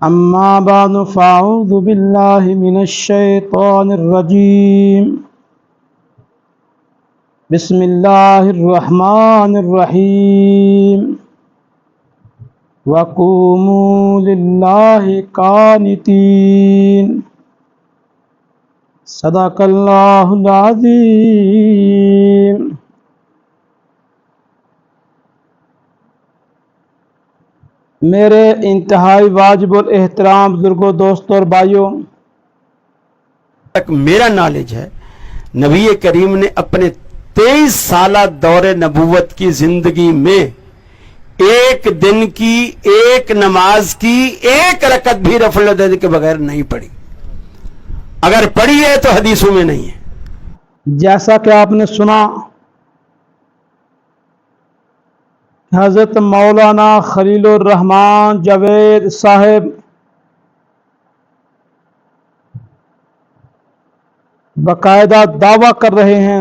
أما بعد فأعوذ بالله من الشيطان الرجيم بسم الله الرحمن الرحيم وقوموا لله قانتين صدق الله العظيم۔ میرے انتہائی واجب الاحترام بزرگوں، دوستوں اور بھائیوں، تک میرا نالج ہے نبی کریم نے اپنے 23 سالہ دور نبوت کی زندگی میں ایک دن کی ایک نماز کی ایک رکعت بھی رفع الیدین کے بغیر نہیں پڑھی۔ اگر پڑھی ہے تو حدیثوں میں نہیں ہے۔ جیسا کہ آپ نے سنا، حضرت مولانا خلیل الرحمن جاوید صاحب باقاعدہ دعویٰ کر رہے ہیں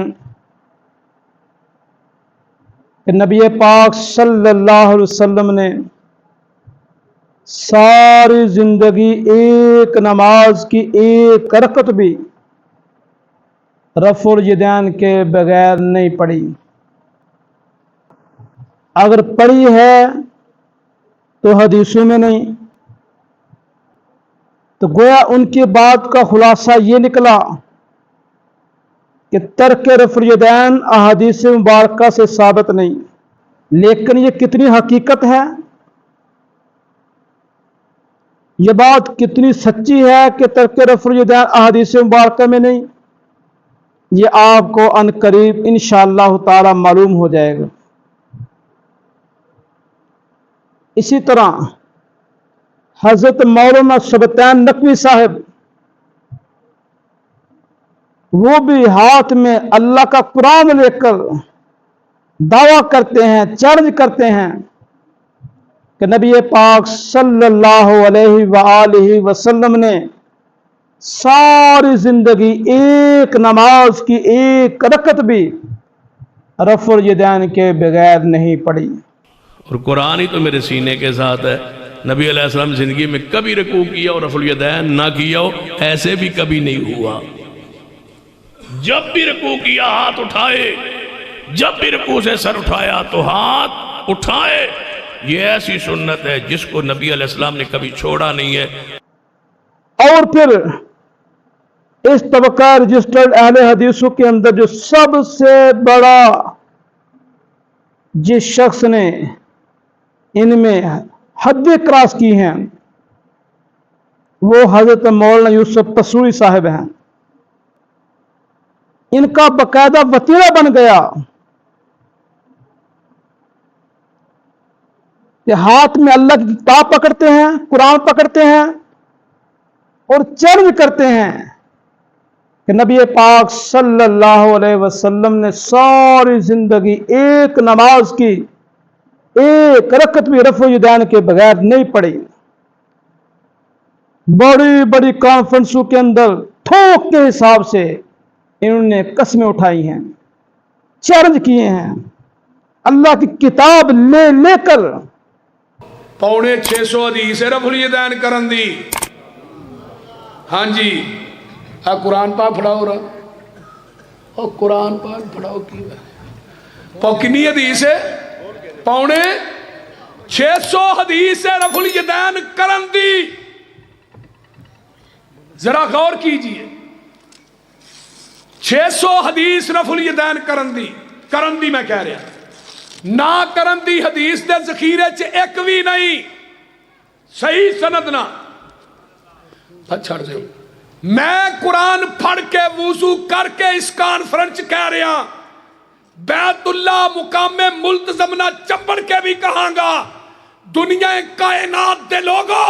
کہ نبی پاک صلی اللہ علیہ وسلم نے ساری زندگی ایک نماز کی ایک رکعت بھی رفع الیدین کے بغیر نہیں پڑھی۔ اگر پڑھی ہے تو حدیثوں میں نہیں، تو گویا ان کی بات کا خلاصہ یہ نکلا کہ ترک رفع الیدین احادیث مبارکہ سے ثابت نہیں۔ لیکن یہ کتنی حقیقت ہے، یہ بات کتنی سچی ہے کہ ترک رفع الیدین احادیث مبارکہ میں نہیں، یہ آپ کو ان قریب انشاءاللہ تعالی معلوم ہو جائے گا۔ اسی طرح حضرت مولانا سبطین نقوی صاحب، وہ بھی ہاتھ میں اللہ کا قرآن لے کر دعویٰ کرتے ہیں، چیلنج کرتے ہیں کہ نبی پاک صلی اللہ علیہ وآلہ وسلم نے ساری زندگی ایک نماز کی ایک رکعت بھی رفع الیدین کے بغیر نہیں پڑھی۔ اور قرآن ہی تو میرے سینے کے ساتھ ہے۔ نبی علیہ السلام زندگی میں کبھی رکوع کیا اور رفع الیدین نہ کیا ہو، ایسے بھی کبھی نہیں ہوا۔ جب بھی رکوع کیا ہاتھ اٹھائے، جب بھی رکوع سے سر اٹھایا تو ہاتھ اٹھائے۔ یہ ایسی سنت ہے جس کو نبی علیہ السلام نے کبھی چھوڑا نہیں ہے۔ اور پھر اس طبقہ رجسٹرڈ اہل حدیثوں کے اندر جو سب سے بڑا جس شخص نے ان میں حدیں کراس کی ہیں وہ حضرت مولانا یوسف پسوری صاحب ہیں۔ ان کا باقاعدہ وتیرہ بن گیا کہ ہاتھ میں اللہ کی کتاب پکڑتے ہیں، قرآن پکڑتے ہیں اور چیلنج کرتے ہیں کہ نبی پاک صلی اللہ علیہ وسلم نے ساری زندگی ایک نماز کی ایک رکعت بھی رفع الیدین کے بغیر نہیں پڑھی۔ بڑی بڑی کانفرنسوں کے اندر تھوک کے حساب سے انہوں نے قسمیں اٹھائی ہیں، چیلنج کیے ہیں، اللہ کی کتاب لے لے کر۔ 650 حدیث ہے رفع الیدین کرن دی۔ ہاں جی، قرآن پاک پڑھاؤ رہا، اور قرآن پاک پڑھاؤ کی کنی حدیث ہے؟ 650 حدیث ہے رفع الیدین کرن دی۔ ذرا غور کیجئے، 600 حدیث رفع الیدین کرن دی میں کہہ رہا نہ کرن دی حدیث دے ذخیرے چ ایک بھی نہیں، صحیح سند نہ چھڑ دے۔ میں قرآن پڑھ کے وضو کر کے اس کانفرنس کہہ رہا، بیت اللہ مقام ملتزم نہ چپڑ کے بھی کہاں گا، دنیا کائنات دے لوگوں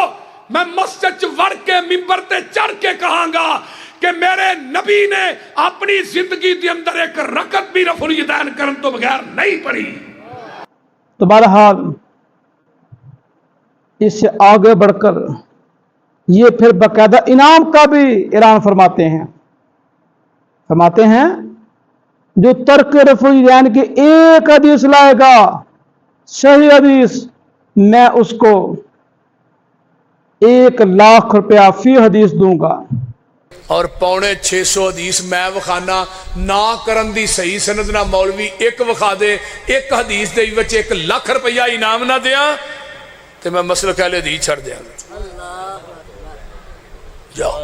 میں مسجد وڑ کے ممبر تے چڑھ کے کہاں گا کہ میرے نبی نے اپنی زندگی دے اندر ایک رکعت بھی رفع الیدین کرن تو بغیر نہیں پڑھی۔ تو بہرحال اس سے آگے بڑھ کر یہ پھر باقاعدہ انعام کا بھی اعلان فرماتے ہیں جو ترک رفع الیدین کی ایک حدیث لائے گا، صحیح حدیث، میں اس کو 1,00,000 रुपया फी हदीस दूंगा। और पौने 600 हदीस मैं विखाना ना करन दी सही सनद ना मौलवी एक विखा दे, एक हदीस दे विच 1,00,000 रुपया इनाम ना दिया ते मैं मसलक अहले हदीस छड़ दिया। जाओ,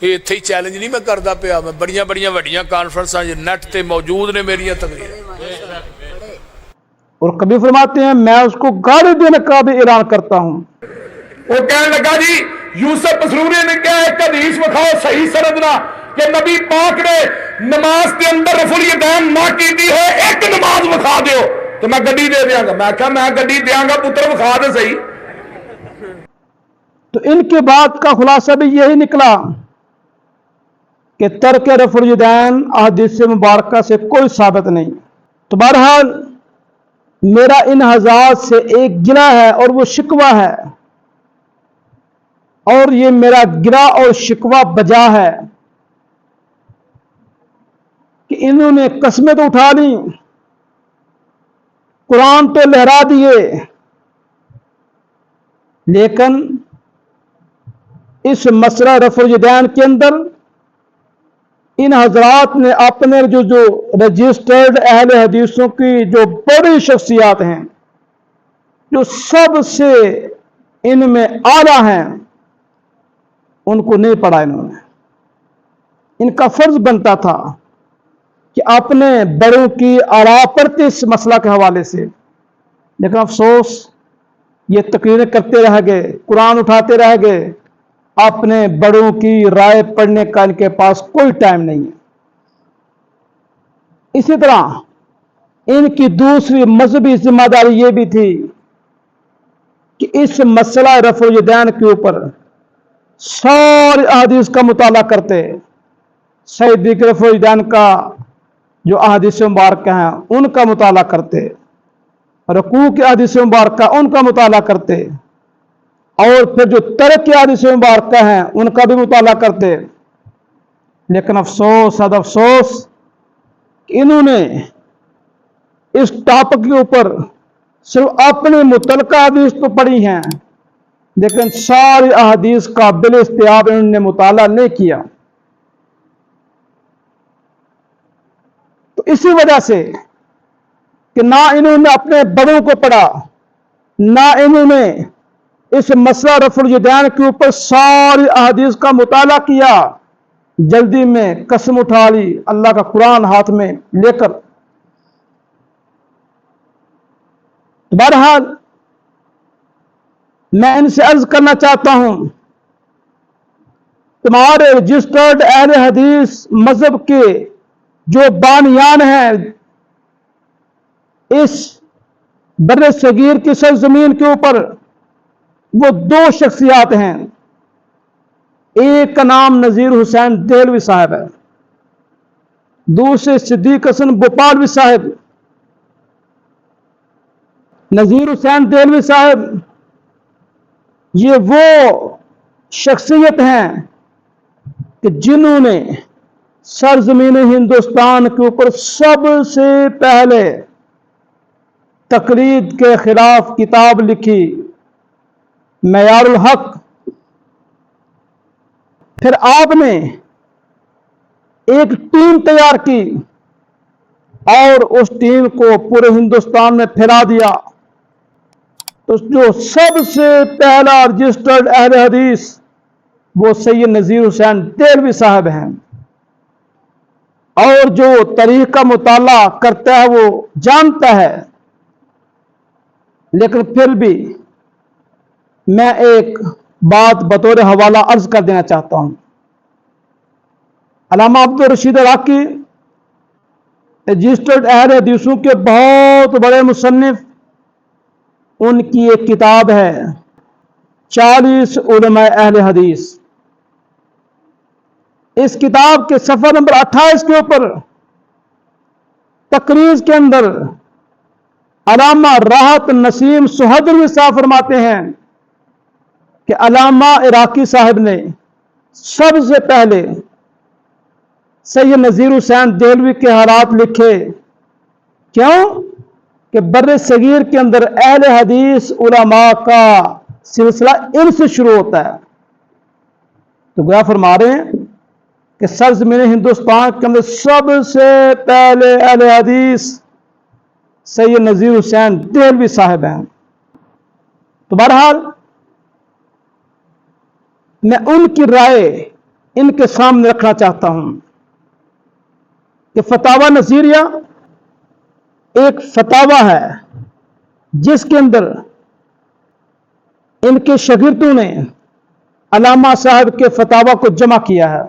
ये इत्थे ही चैलेंज नहीं मैं करदा पिया, मैं बड़ियां बड़ियां वड्डियां कॉन्फ्रेंसां नेट ते मौजूद ने मेरियां तकरीरें। और कभी फरमाते हैं मैं उसको गाली देने का भी ऐलान करता हूं। वो कहने लगा जी यूसुफ मसरूरी ने क्या एक हदीस विखाओ सही सनद ना कि नबी पाक ने नमाज के अंदर रफुल यदैन ना की दी हो, एक नमाज विखा दियो तो मैं गड्डी दे दियांगा। मैं कहा मैं गड्डी देंगा पुत्र विखा दे सही। तो इनके बाद का खुलासा भी यही निकला कि तर्क रफुल यदैन अहदीस मुबारका से कोई साबित नहीं। तो बहरहाल मेरा इन हज़रात से एक गिला है और वो शिकवा है, और ये मेरा गिला और शिकवा बजा है कि इन्होंने कस्में तो उठा ली, कुरान तो लहरा दिए, लेकिन इस मसला रफुल यदैन के अंदर इन हजरात ने अपने जो रजिस्टर्ड अहले हदीसों की जो बड़ी शख्सियात हैं, जो सबसे इनमें आला हैं, उनको नहीं पढ़ा इन्होंने। इनका फर्ज बनता था कि अपने बड़ों की आरा पढ़ते इस मसला के हवाले से, लेकिन अफसोस ये तकरीरें करते रह गए, कुरान उठाते रह गए, अपने बड़ों की राय पढ़ने का इनके पास कोई टाइम नहीं है। इसी तरह इनकी दूसरी मजहबी जिम्मेदारी ये भी थी कि इस मसला रफुल यदैन के ऊपर सारे अहादीस का मुताला करते, सईदी के रफुल यदैन का जो अहादीस मुबारक हैं उनका मुताला करते, रुकू के अहादीस मुबारक उनका मुताला करते, और फिर जो तर्क के अहादीस मुबारक हैं उनका भी मुताला करते। लेकिन अफसोस सद अफसोस इन्होंने इस टॉपिक के ऊपर सिर्फ अपने मुतलका हदीस तो पढ़ी हैं, लेकिन सारी अहादीस का बिल इस्तियाब इन्होंने मुताला नहीं किया। तो इसी वजह से कि ना इन्होंने अपने बड़ों को पढ़ा, ना इन्होंने इस मसला रफुल यदैन के ऊपर सारी अहादीस का मुताला किया, जल्दी में कसम उठा ली अल्लाह का कुरान हाथ में लेकर। तो बहरहाल मैं इनसे अर्ज करना चाहता हूं, तुम्हारे रजिस्टर्ड अहले हदीस मजहब के जो बानियान हैं इस बर्रे सगीर की सरजमीन के ऊपर, वो दो शख्सियात हैं। एक का नाम नजीर हुसैन देहलवी साहब है, दूसरे सिद्दीक हसन भोपालवी साहब। नजीर हुसैन देहलवी साहब ये वो शख्सियत हैं कि जिन्होंने सरजमीन हिंदुस्तान के ऊपर सबसे पहले तकलीद के खिलाफ किताब लिखी, मयारुल हक। फिर आपने एक टीम तैयार की और उस टीम को पूरे हिंदुस्तान में फैला दिया। तो जो सबसे पहला रजिस्टर्ड अहले हदीस वो सैयद नजीर हुसैन देहलवी साहब हैं, और जो तरीक़ का मुताला करता है वो जानता है। लेकिन फिर भी मैं एक बात बतौर हवाला अर्ज कर देना चाहता हूं। अल्लामा अब्दुल रशीद इराकी रजिस्टर्ड अहले हदीसों के बहुत बड़े मुसन्निफ, उनकी एक किताब है 40 उलमा अहले हदीस। इस किताब के सफ़ा नंबर 28 के ऊपर तकरीज के अंदर अल्लामा राहत नसीम सुहदरवी साहब फरमाते हैं कि अल्लामा इराकी साहब ने सबसे पहले सैयद नजीर हुसैन देहलवी के हालात लिखे। क्यों? कि बर्रे सगीर के अंदर अहले हदीस उलमा का सिलसिला इनसे शुरू होता है। तो गोया फरमा रहे हैं कि सरजमीन हिंदुस्तान के अंदर सबसे पहले अहले हदीस सैयद नज़ीर हुसैन देहलवी साहब हैं। तो बहरहाल मैं उनकी राय इनके सामने रखना चाहता हूं कि फतावा नज़ीरिया एक फतावा है जिसके अंदर इनके शागिर्दों ने अल्लामा साहब के फतावा को जमा किया है।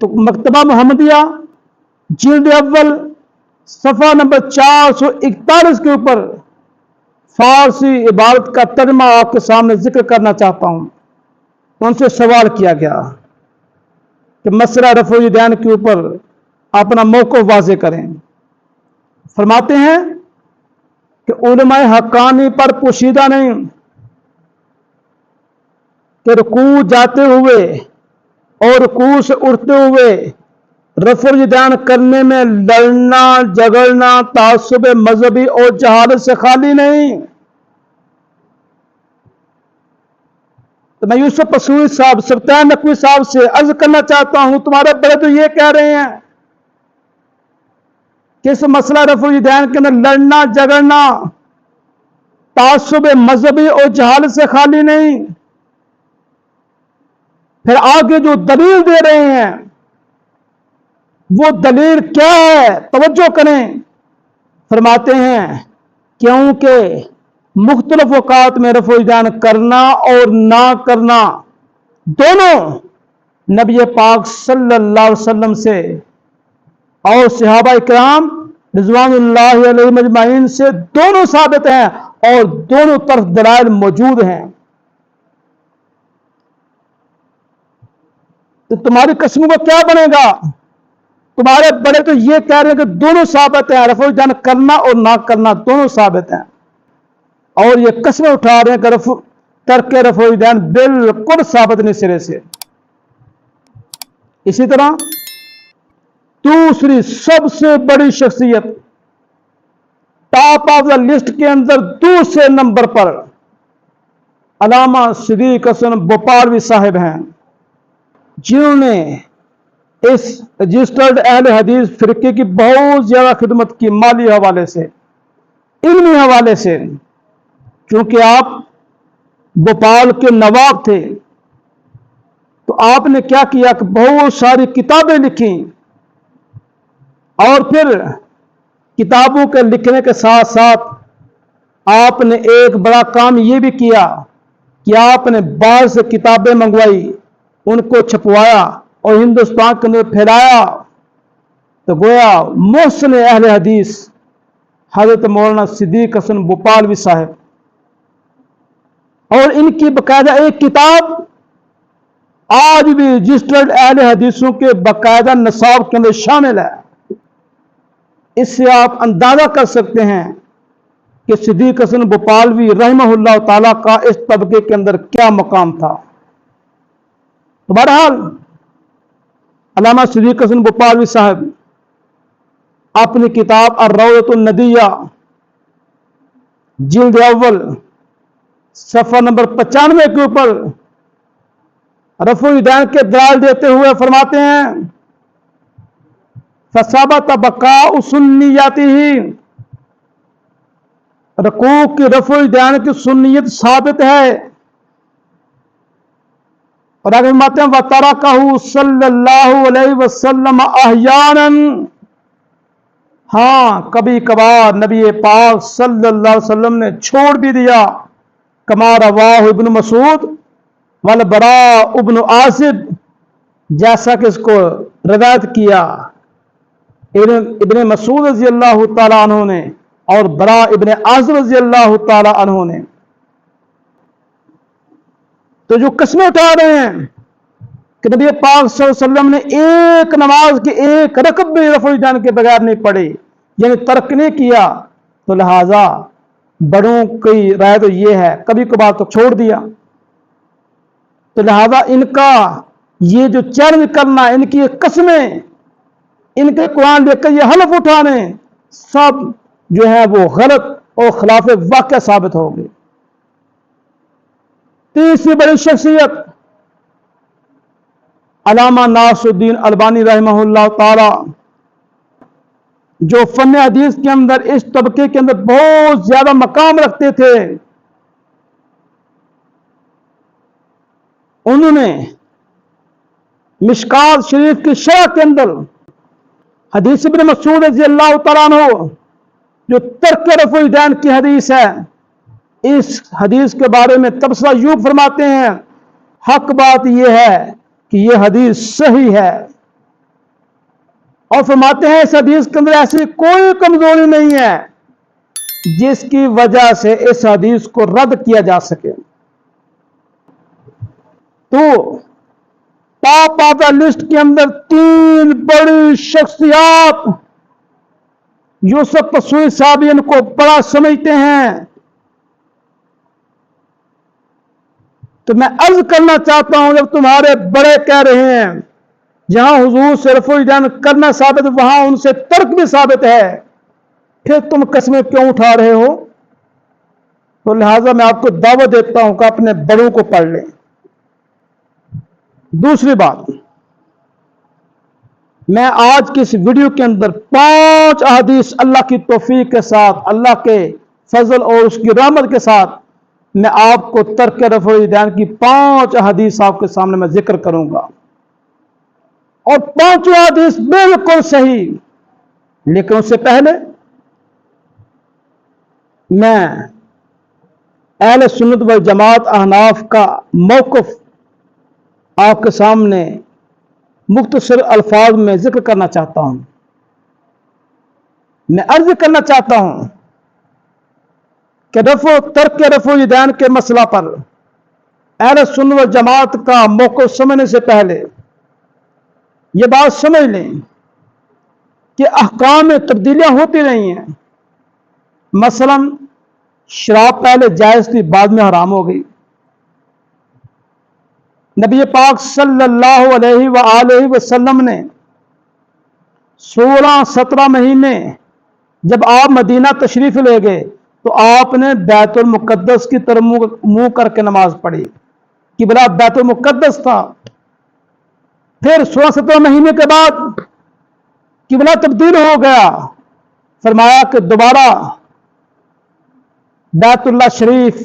तो मकतबा मोहम्मदिया जिल्द अव्वल सफ़ा नंबर 441 के ऊपर फारसी इबारत का तर्जुमा आपके सामने जिक्र करना चाहता हूं। उनसे सवाल किया गया कि मसला रफ़्उल यदैन के ऊपर अपना मौक़िफ़ वाज़े करें। फरमाते हैं कि उलमाए हक्कानी पर पोशीदा नहीं कि रुकू जाते हुए और रुकू से उठते हुए रफ़्उल यदैन करने में लड़ना झगड़ना तासुब मजहबी और जहालत से खाली नहीं। तो मैं यूसुफ पसूरी साहब सुल्तान नकवी साहब से अर्ज करना चाहता हूं, तुम्हारे बड़े तो ये कह रहे हैं कि इस मसला रफ़्उल यदैन के अंदर लड़ना झगड़ना तासुब मजहबी और जहालत से खाली नहीं। फिर आगे जो दलील दे रहे हैं वो दलील क्या है, तवज्जो करें। फरमाते हैं क्योंकि मुख्तलिफ औकात में रफ़्उल यदैन करना और ना करना दोनों नबी पाक सल्लल्लाहु अलैहि वसल्लम से और सहाबा इकराम रिज़वानुल्लाहि अलैहिम अजमाइन से दोनों साबित हैं और दोनों तरफ दलाइल मौजूद हैं। तो तुम्हारी कस्मों को क्या बनेगा? तुम्हारे बड़े तो ये कह रहे हैं कि दोनों साबित हैं, रफ़्उल यदैन करना और ना करना दोनों साबित हैं, और ये कस्में उठा रहे हैं कि तर्क रफ़्उल यदैन बिल्कुल साबित नहीं सिरे से। इसी तरह दूसरी सबसे बड़ी शख्सियत टॉप ऑफ द लिस्ट के अंदर दूसरे नंबर पर अल्लामा सिद्दीक़ हसन भोपालवी साहब हैं, जिन्होंने इस रजिस्टर्ड अहले हदीस फिरके की बहुत ज्यादा खिदमत की, माली हवाले से, इल्मी हवाले से। क्योंकि आप भोपाल के नवाब थे तो आपने क्या किया कि बहुत सारी किताबें लिखी, और फिर किताबों के लिखने के साथ साथ आपने एक बड़ा काम यह भी किया कि आपने बाहर से किताबें मंगवाई, उनको छपवाया और हिंदुस्तान के अंदर फैलाया। तो गोया मोहसिन अहले हदीस हजरत मौलाना सिद्दीक़ हसन भोपालवी साहब, और इनकी बाकायदा एक किताब आज भी रजिस्टर्ड अहले हदीसों के बाकायदा निसाब के अंदर शामिल है। इससे आप अंदाजा कर सकते हैं कि सिद्दीक़ हसन भोपालवी रहमहुल्लाह ताला का इस तबके के अंदर क्या मकाम था। तो बहरहाल अल्लामा सिद्दीक़ हसन भोपालवी साहब अपनी किताब अर्रौदतुन नदिया जिल्द अव्वल सफ़ा नंबर 95 के ऊपर रफ़्उल यदैन के दलाइल देते हुए फरमाते हैं फसाबत बकाउ सुन्नियतिही, रुकू की रफ़्उल यदैन की सुन्नियत साबित है। और आगे फरमाते हैं वतरकहु सल्लल्लाहु अलैहि वसल्लम अहयानन, हाँ कभी कभार नबी पाक सल्लल्लाहु अलैहि वसल्लम ने छोड़ भी दिया। कमा रवाहु इब्न मसूद वल बरा इब्न आसिब, जैसा कि इसको रिवायत किया इब्न मसूद रज़ी अल्लाह ताला अन्हु ने और बरा इब्न आसिब रज़ी अल्लाह ताला अन्हु ने। तो जो कस्में उठा रहे हैं कि नबी पाक सल्लल्लाहु अलैहि वसल्लम ने एक नमाज की एक रकअत भी रफ़्उल यदैन के बगैर नहीं पढ़ी, यानी तर्क नहीं किया, तो लिहाजा बड़ों की राय तो ये है कभी कभार तो छोड़ दिया। तो लिहाजा इनका ये जो चैलेंज करना, इनकी ये कस्में, इनके कुरान लेकर ये हलफ उठाने, सब जो है वो गलत और खिलाफ वाक़या साबित हो गए। तीसरी बड़ी शख्सियत अल्लामा नासरुद्दीन अलबानी रहमहुल्लाह ताला, जो फन हदीस के अंदर इस तबके के अंदर बहुत ज्यादा मकाम रखते थे। उन्होंने मिशकात शरीफ की शरह के अंदर हदीस इब्न मसूद रज़ी अल्लाह तआला अन्हु, जो तर्क रफ़ुल यदैन की हदीस है, इस हदीस के बारे में तबसरा यूं फरमाते हैं, हक बात यह है कि यह हदीस सही है, और फरमाते हैं इस हदीस के अंदर ऐसी कोई कमजोरी नहीं है जिसकी वजह से इस हदीस को रद्द किया जा सके। तो टॉप ऑफ द लिस्ट के अंदर 3 बड़ी शख्सियात, यूसुफ पसूई साहब इनको बड़ा समझते हैं। तो मैं अर्ज करना चाहता हूं, जब तुम्हारे बड़े कह रहे हैं जहां हुजूर से रफ़ुल यदैन करना साबित, वहां उनसे तर्क भी साबित है, फिर तुम कस्में क्यों उठा रहे हो? तो लिहाजा मैं आपको दावत देता हूं कि अपने बड़ों को पढ़ लें। दूसरी बात, मैं आज की इस वीडियो के अंदर 5 अहादीस अल्लाह की तौफीक के साथ, अल्लाह के फजल और उसकी रहमत के साथ, मैं आपको तर्क रफ़ुल यदैन की 5 अहादीस आपके सामने मैं जिक्र करूंगा, और 5 हदीस बिल्कुल सही। लेकिन उससे पहले मैं अहले सुन्नत वल जमात अहनाफ का मौक़िफ़ आपके सामने मुख्तसर अल्फाज में जिक्र करना चाहता हूं। मैं अर्ज करना चाहता हूं कि तर्क रफ़ुल यदैन के मसला पर अहले सुन्नत वल जमात का मौक़िफ़ समझने से पहले ये बात समझ लें कि अहकाम में तब्दीलियां होती रही हैं। मसलन शराब पहले जायज थी, बाद में हराम हो गई। नबी पाक सल्लल्लाहु अलैहि वसल्लम ने 16-17 महीने जब आप मदीना तशरीफ ले गए तो आपने बैतुल मुक़द्दस की तरफ मुंह करके नमाज पढ़ी, किबला बैतुल मुक़द्दस था। फिर 16-17 महीने के बाद किबला तब्दील हो गया, फरमाया कि दोबारा बैतुल्लाह शरीफ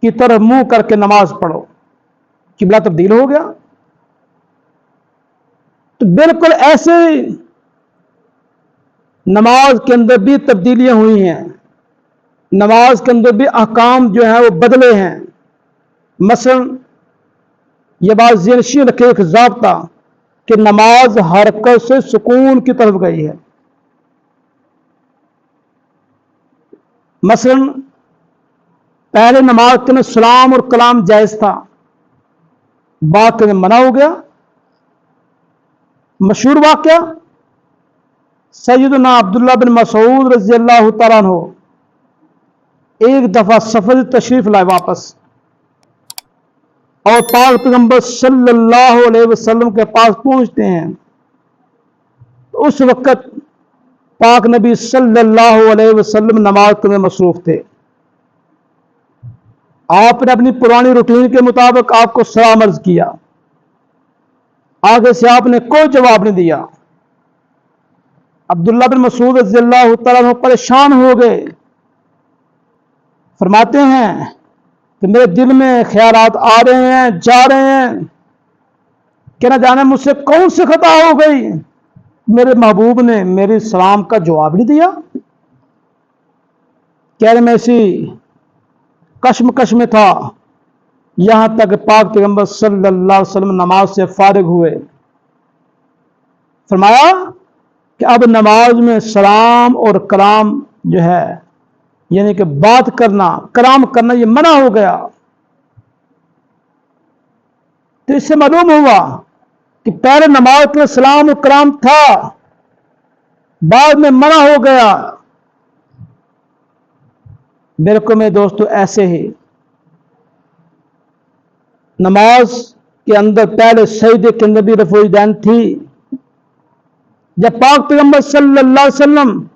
की तरफ मुंह करके नमाज पढ़ो, किबला तब्दील हो गया। तो बिल्कुल ऐसे नमाज के अंदर भी तब्दीलियां हुई हैं, नमाज के अंदर भी अहकाम जो है वो बदले हैं। मसलन ये बात ज़हन रखे, एक ज़ाब्ता कि नमाज हरकत से सुकून की तरफ गई है। मसलन पहले नमाज के अंदर सलाम और कलाम जायज था, बात के मना हो गया। मशहूर वाक़या, सैयदना अब्दुल्लाह बिन मसूद रज़ी अल्लाह तआला अन्हु एक दफा सफर तशरीफ लाए वापस, और पाक पैगंबर सल्लल्लाहु अलैहि वसल्लम के पास पहुंचते हैं। तो उस वक्त पाक नबी सल्लल्लाहु अलैहि वसल्लम नमाज में मसरूफ थे। आपने अपनी पुरानी रूटीन के मुताबिक आपको सलाम अर्ज किया, आगे से आपने कोई जवाब नहीं दिया। अब्दुल्लाह बिन मसूद रज़ी अल्लाह तआला अन्हु परेशान हो गए। फरमाते हैं कि मेरे दिल में ख्यालात आ रहे हैं, जा रहे हैं, कि न जाने मुझसे कौन सी खता हो गई, मेरे महबूब ने मेरे सलाम का जवाब नहीं दिया। कह रहे मैं इसी कश्मकश में था, यहां तक पाक पैगंबर सल्लल्लाहु अलैहि वसल्लम नमाज से फारिग हुए। फरमाया कि अब नमाज में सलाम और कलाम जो है, यानी कि बात करना, कलाम करना, ये मना हो गया। तो इससे मालूम हुआ कि पहले नमाज में सलाम और कलाम था, बाद में मना हो गया। बिल्कुल मेरे दोस्तों, ऐसे ही नमाज के अंदर पहले सजदे के अंदर भी रफ़ुल यदैन थी। जब पाक पैगंबर सल्लल्लाहु अलैहि वसल्लम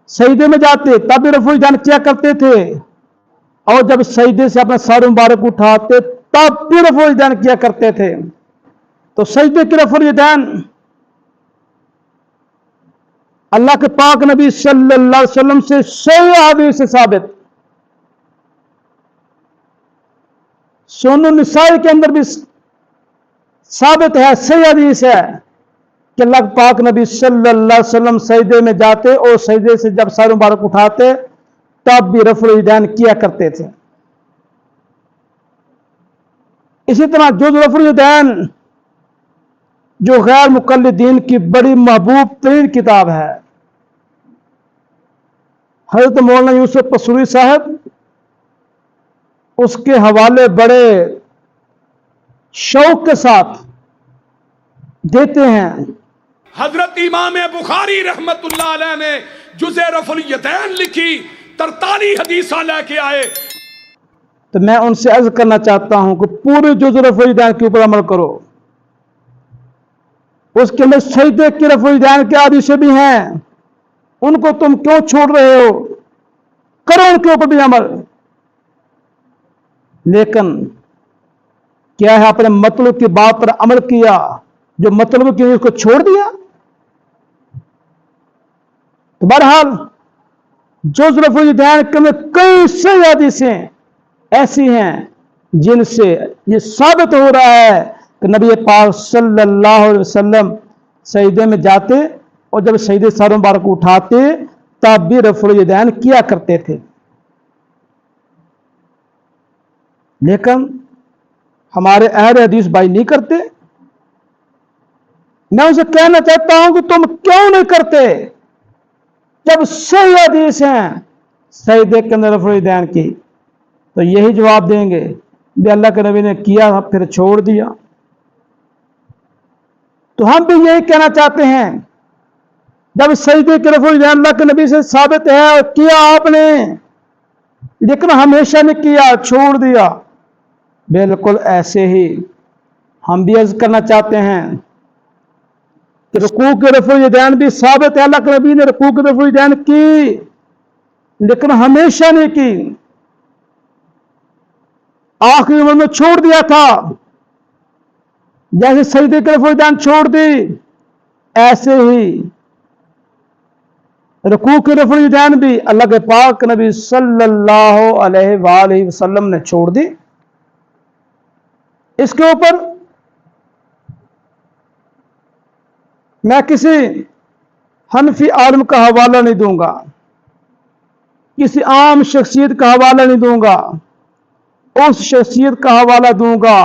सजदे में जाते तब भी रफ़ुल यदैन किया करते थे, اور جب سجدے سے اپنا سر مبارک اٹھاتے تب بھی رفع الیدین کیا کرتے تھے. تو سجدے کی رفع الیدین اللہ کے پاک نبی صلی اللہ علیہ وسلم سے صحیح حدیث سے ثابت. سنن النسائی کے اندر بھی ثابت ہے، صحیح حدیث ہے کہ اللہ کے پاک نبی صلی اللہ علیہ وسلم سجدے میں جاتے اور سجدے سے جب سر مبارک اٹھاتے تب بھی رفع الیدین کیا کرتے تھے. اسی طرح جز رفع الیدین جو غیر مقلدین کی بڑی محبوب ترین کتاب ہے، حضرت مولانا یوسف پسوری صاحب اس کے حوالے بڑے شوق کے ساتھ دیتے ہیں. حضرت امام بخاری رحمت اللہ علیہ نے جز رفع الیدین لکھی، 43 حدیثاں لے کے آئے. تو میں ان سے عرض کرنا چاہتا ہوں کہ پورے جز رفع الیدین کے اوپر عمل کرو. اس کے اندر سجدے کی رفع الیدین کے حدیثیں بھی ہیں، ان کو تم کیوں چھوڑ رہے ہو؟ کرو ان کے اوپر بھی عمل. لیکن کیا ہے اپنے مطلب کی بات پر عمل کیا، جو مطلب کی اس کو چھوڑ دیا. تو بہرحال جز رفع الیدین کے میں کئی صحیح حدیثیں ایسی ہیں جن سے یہ ثابت ہو رہا ہے کہ نبی پاک صلی اللہ علیہ وسلم سجدے میں جاتے اور جب سجدے سر مبارک اٹھاتے تب بھی رفع الیدین کیا کرتے تھے. لیکن ہمارے اہل حدیث بھائی نہیں کرتے. میں ان سے کہنا چاہتا ہوں کہ تم کیوں نہیں کرتے جب صحیح حدیث ہیں سجدے کے اندر رفع الیدین کی؟ تو یہی جواب دیں گے بھی اللہ کے نبی نے کیا پھر چھوڑ دیا. تو ہم بھی یہی کہنا چاہتے ہیں جب سجدے کے رفع الیدین اللہ کے نبی سے ثابت ہے اور کیا آپ نے، لیکن ہمیشہ نے کیا چھوڑ دیا، بالکل ایسے ہی ہم بھی عرض کرنا چاہتے ہیں کہ رکوع کے رفع الیدین بھی ثابت ہے، اللہ کے نبی نے رکوع کے رفع الیدین کی لیکن ہمیشہ نہیں کی، آخری عمر میں چھوڑ دیا تھا. جیسے سجدے کے رفع الیدین چھوڑ دی ایسے ہی رکوع کے رفع الیدین بھی اللہ کے پاک نبی صلی اللہ علیہ وآلہ وسلم نے چھوڑ دی. اس کے اوپر میں کسی حنفی عالم کا حوالہ نہیں دوں گا، کسی عام شخصیت کا حوالہ نہیں دوں گا، اس شخصیت کا حوالہ دوں گا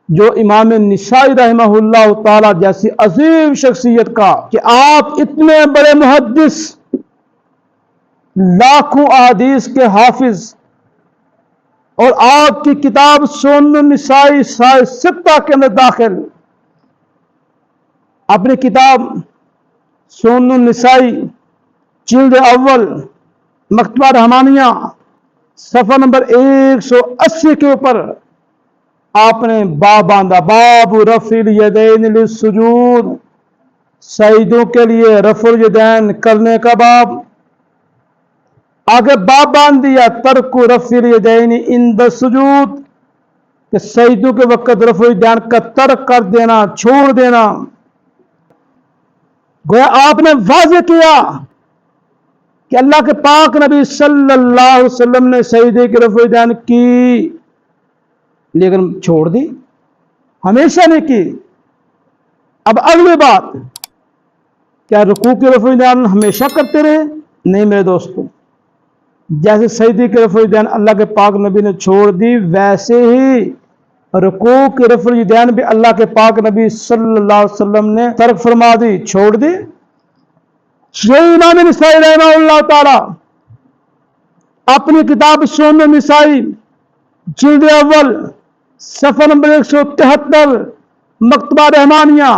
جو امام نسائی رحمہ اللہ تعالی جیسی عظیم شخصیت کا، کہ آپ اتنے بڑے محدث، لاکھوں احادیث کے حافظ، اور آپ کی کتاب سنن النسائی ستہ کے اندر داخل، اپنی کتاب سنن النسائی جلد اول مکتبہ رحمانیہ صفحہ نمبر 180 کے اوپر آپ نے باب باندھا، باب رفع الیدین للسجود، سجدوں کے لیے رفع الیدین کرنے کا باب. آگے باب باندھ دیا ترک رفع الیدین عند السجود، کہ سجدوں کے وقت رفع الیدین کا ترک کر دینا، چھوڑ دینا. گویا آپ نے واضح کیا کہ اللہ کے پاک نبی صلی اللہ علیہ وسلم نے سجدے کی رفع الیدین کی لیکن چھوڑ دی، ہمیشہ نہیں کی. اب اگلی بات، کیا رکوع کی رفع الیدین ہمیشہ کرتے رہے؟ نہیں میرے دوستو، جیسے سجدے کی رفع الیدین اللہ کے پاک نبی نے چھوڑ دی ویسے ہی رکوع کی رفع الیدین بھی اللہ کے پاک نبی صلی اللہ علیہ وسلم نے ترک فرما دی، چھوڑ دی. یہی امام نسائی رحمہ اللہ تعالی اپنی کتاب سنن النسائی جلد اول صفحہ نمبر 173 مکتبہ رحمانیہ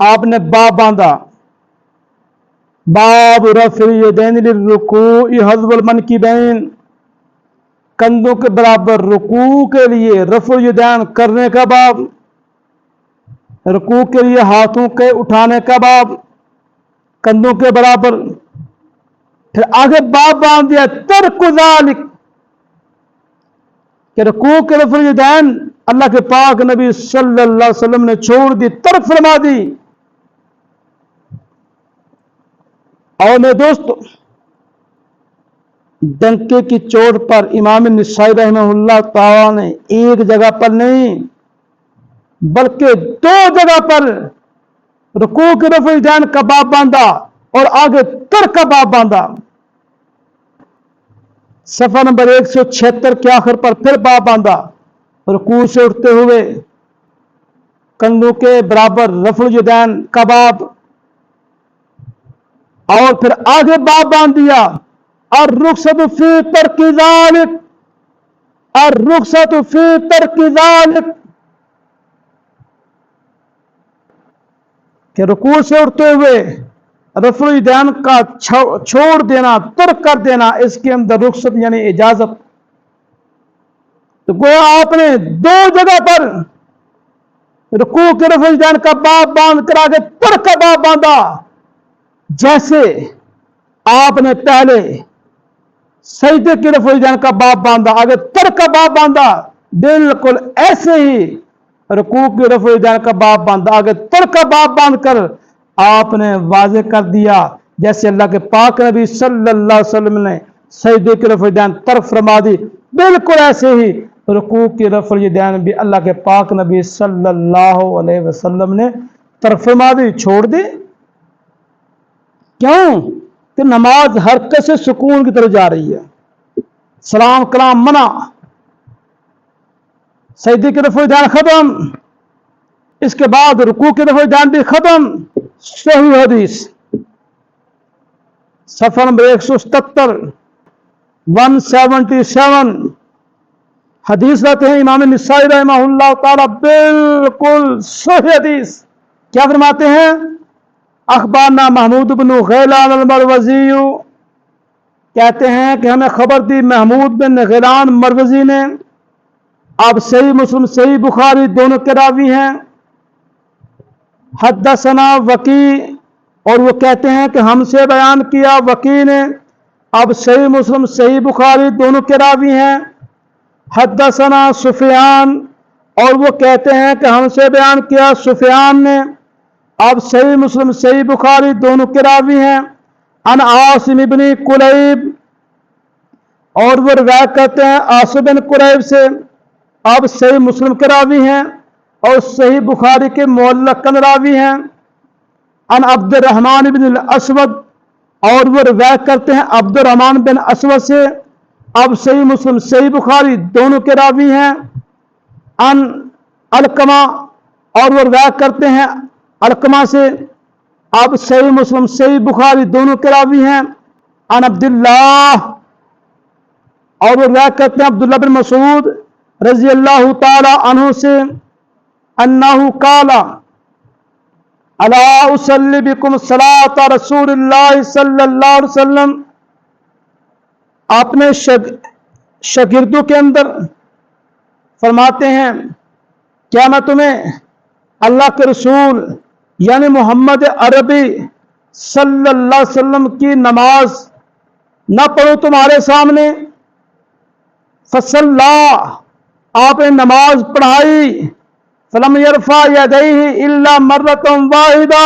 آپ نے باب باندھا، باب رفع الیدین للرکوع حذو المنکبین، کندھوں کے برابر رکوع کے لیے رفع الیدین کرنے کا باب، رکوع کے لیے ہاتھوں کے اٹھانے کا باب کندھوں کے برابر. پھر آگے باب باندھ دیا ترک ذالک، کہ رکوع کے رفع الیدین اللہ کے پاک نبی صلی اللہ علیہ وسلم نے چھوڑ دی، ترک فرما دی. اور میرے دوست، ڈنکے کی چوٹ پر امام نسائی رحمہ اللہ تعالی نے ایک جگہ پر نہیں بلکہ 2 جگہ پر رکوع کے رفع الیدین کا باب باندھا اور آگے ترک کا باب باندھا. صفحہ نمبر 176 کے آخر پر پھر باب باندھا، رکوع سے اٹھتے ہوئے کندھوں کے برابر رفع الیدین کا باب، اور پھر آگے باب باندھ دیا الرخصت فی ترک ذالک، الرخصت فی ترک ذالک، کہ رکوع سے اٹھتے ہوئے رفع الیدین کا چھوڑ دینا، ترک کر دینا، اس کے اندر رخصت یعنی اجازت. تو گویا آپ نے 2 جگہ پر رکوع کے رفع الیدین کا باب باندھ کر آگے ترک کا باب باندھا. جیسے آپ نے پہلے سجدے کے رفع الیدین کا باب باندھا، آگے ترک کا باب باندھا، بالکل ایسے ہی رکوع کے رفع الیدین کا باب باندھا، آگے ترک کا باب باندھ کر آپ نے واضح کر دیا جیسے اللہ کے پاک نبی صلی اللہ علیہ وسلم نے سجدے کے رفع الیدین ترک فرما دی، بالکل ایسے ہی رکوع کی رفع الیدین بھی اللہ کے پاک نبی صلی اللہ علیہ وسلم نے ترک فرما دی، چھوڑ دی. کیوں؟ کہ نماز حرکت سے سکون کی طرف جا رہی ہے، سلام کلام منع، سجدے کے رفع الیدین ختم، اس کے بعد رکوع کے رفع الیدین بھی ختم. صحیح حدیث صفحہ نمبر 177 177 حدیث لاتے ہیں امام نسائی رحمہ اللہ تعالی، بالکل صحیح حدیث. کیا فرماتے ہیں؟ اخبارنا محمود بن غیلان المروزی، کہتے ہیں کہ ہمیں خبر دی محمود بن غیلان مروزی نے. آپ صحیح مسلم صحیح بخاری دونوں کے راوی ہیں. حدثنا وکی، اور وہ کہتے ہیں کہ ہم سے بیان کیا وکی نے. اب صحیح مسلم صحیح بخاری دونوں کے راوی ہیں. حدثنا سفیان، اور وہ کہتے ہیں کہ ہم سے بیان کیا سفیان نے. اب صحیح مسلم صحیح بخاری دونوں کے راوی ہیں. عن عاصم بن کلیب، اور وہ روایت کرتے ہیں عاصم بن کلیب سے. اب صحیح مسلم کے راوی ہیں اور صحیح بخاری کے معلقاً راوی ہیں. عن عبد الرحمن بن الاسود، اور وہ روایت کرتے ہیں عبد الرحمن بن اسود سے. اب صحیح مسلم صحیح بخاری دونوں کے راوی ہیں. عن علقمہ، اور وہ روایت کرتے ہیں علقمہ سے. اب صحیح مسلم صحیح بخاری دونوں کے راوی ہیں. عن عبداللہ، اور وہ روایت کرتے ہیں عبداللہ بن مسعود رضی اللہ تعالی عنہ سے، انہ قال الا اصلی بکم صلاۃ رسول اللہ صلی اللہ علیہ وسلم. اپنے شاگردوں کے اندر فرماتے ہیں کیا میں تمہیں اللہ کے رسول یعنی محمد عربی صلی اللہ علیہ وسلم کی نماز نہ پڑھوں تمہارے سامنے؟ فصلی، آپ نے نماز پڑھائی. فلم یرفع یدیہ الا مرۃ واحدہ،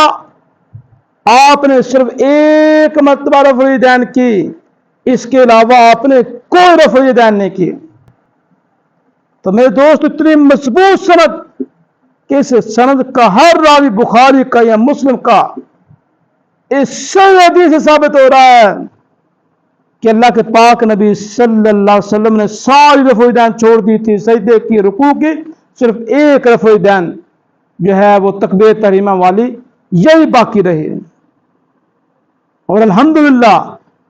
آپ نے صرف ایک مرتبہ رفع الیدین کی، اس کے علاوہ آپ نے کوئی رفع الیدین نہیں کی. تو میرے دوست اتنی مضبوط سند کہ اس سند کا ہر راوی بخاری کا یا مسلم کا اس صحیح حدیث سے ثابت ہو رہا ہے کہ اللہ کے پاک نبی صلی اللہ علیہ وسلم نے ساری رفع الیدین چھوڑ دی تھی، سجدے کی رکوع کی، صرف ایک رفع الیدین جو ہے وہ تکبیر تحریمہ والی یہی باقی رہی. اور الحمدللہ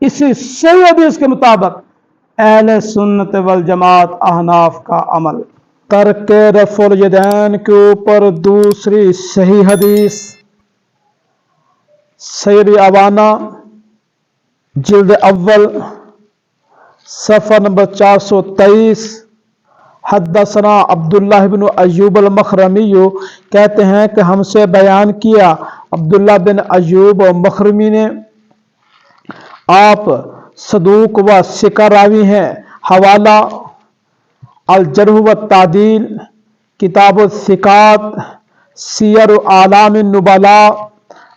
اسی صحیح حدیث کے مطابق اہل سنت والجماعت احناف کا عمل. ترک رفع الیدین کے اوپر دوسری صحیح حدیث سیر عوانہ جلد اول صفحہ نمبر 423. حدثنا عبداللہ بن ایوب المخرمی، کہتے ہیں کہ ہم سے بیان کیا عبداللہ بن ایوب مخرمی نے. آپ صدوق و ثقہ راوی ہیں. حوالہ अल जर्ह व तादील, किताब सिकात, सियर आलाम नुबला।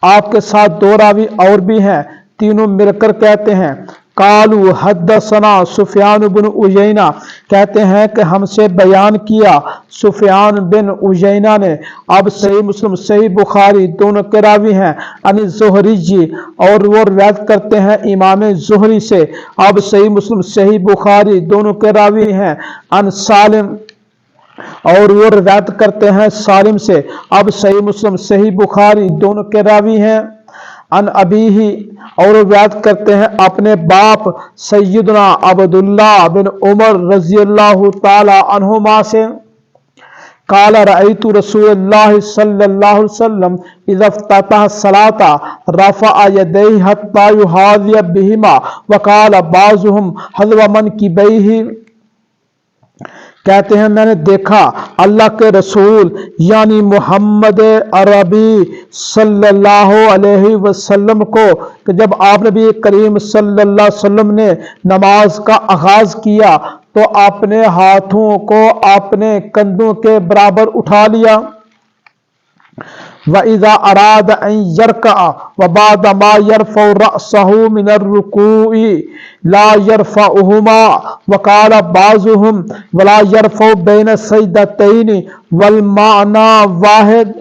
आपके साथ दो रावी और भी हैं, तीनों मिलकर कहते हैं कालू हद्दसना सुफियान बिन उयैना, कहते हैं कि हमसे बयान किया सुफियान बिन उयैना ने। अब सही मुस्लिम सही बुखारी दोनों के रावी हैं अन ज़ुहरी जी, और वो रिवायत करते हैं इमाम ज़ुहरी से। अब सही मुस्लिम सही बुखारी दोनों के रावी हैं अन सालिम, और वो रिवायत करते हैं सालिम से। अब सही मुस्लिम सही बुखारी दोनों के रावी हैं अन अबी ही, और रिवायत करते हैं अपने बाप सैयदना अब्दुल्ला बिन उमर रज़ियल्लाहु ताला अन्हुमा से। काल रअयतु रसूलुल्लाह सल्लल्लाहु अलैहि वसल्लम इज़ा फ़तह सलाता रफ़अ यदैहि हत्ता युहाज़िय बिहिमा व काल बाज़ुहुम हज़वा मनकिबैहि। कहते हैं मैंने देखा अल्लाह के रसूल यानी मोहम्मद अरबी सल्लल्लाहु अलैहि वसल्लम को कि जब आप नबी करीम सल्लल्लाहु अलैहि वसल्लम ने नमाज का आगाज किया तो अपने हाथों को अपने कंधों के बराबर उठा लिया। व इज़ा अराद अन यरका व बाद मा यरफ़उ रअसहु मिनर रुकूई ला यरफ़उहुमा व काल बाज़ुहुम वला यरफ़उ बैन सजदतैनि वल माना वाहिद।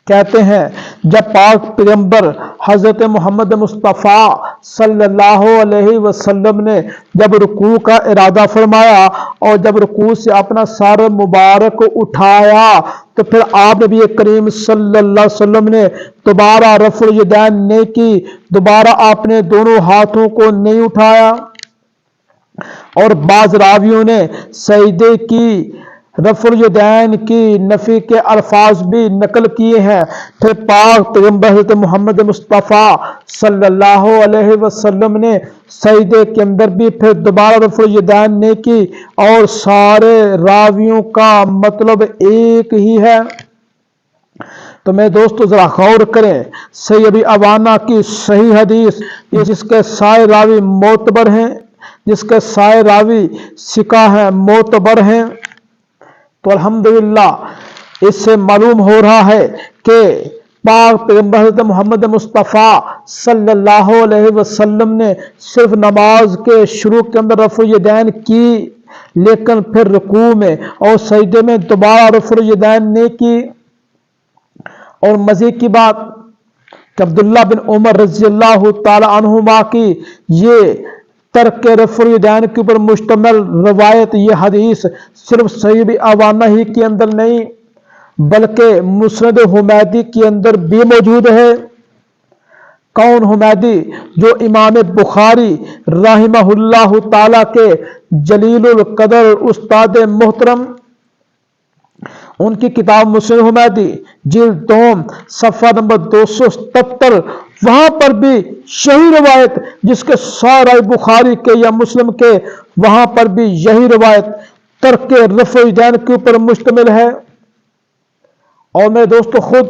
कहते हैं जब पाक पैगंबर हजरत मोहम्मद मुस्तफ़ा सल्लल्लाहु अलैहि वसल्लम ने जब रुकू का इरादा फरमाया और जब रुकू से अपना सर मुबारक उठाया तो फिर आप नबी करीम सल्लल्लाहु अलैहि वसल्लम ने दोबारा रफ़ुल यदैन नहीं की, दोबारा आपने दोनों हाथों को नहीं उठाया। और बाज रावियों ने सजदे की रफ़ुल यदैन की नफ़ी के अल्फाज भी नकल किए हैं। फिर पाक पैगंबर हज़रत मोहम्मद मुस्तफ़ा सल्लल्लाहु अलैहि वसल्लम ने सजदे के अंदर भी फिर दोबारा रफ़ुल यदैन ने की, और सारे रावियों का मतलब एक ही है। तो मैं दोस्तों जरा गौर करें, सही अवाना की सही हदीस जिसके सारे रावी मोतबर हैं, जिसके सारे रावी सिका हैं, मोतबर हैं, तो अल्हम्दुलिल्लाह इससे मालूम हो रहा है कि पाक पैगंबर हज़रत मोहम्मद मुस्तफ़ा सल्लल्लाहु अलैहि वसल्लम ने सिर्फ नमाज के शुरू के अंदर रफ़ुल यदैन की, लेकिन फिर रुकू में और सजदे में दोबारा रफ़ुल यदैन ने की। और मज़े की बात कि अब्दुल्ला बिन उमर रज़ियल्लाहु ताला अन्हुमा की ये तर्क रफ़ुल यदैन के ऊपर मुश्तमिल रवायत, ये हदीस सिर्फ सही अवाना ही के अंदर नहीं बल्कि मुस्नद हुमैदी के अंदर भी मौजूद है। कौन हुमैदी? जो इमाम बुखारी राहिमहुल्लाहु ताला के जलीलुल कदर उस्ताद मोहतरम, उनकी किताब मुस्नद हुमैदी जिल्द 2 सफ़ा नंबर 277, वहां पर भी यही रवायत जिसके सारा बुखारी के या मुस्लिम के, वहां पर भी यही रवायत तर्क रफ़ुल यदैन के ऊपर मुश्तमिल है। और मेरे दोस्तों खुद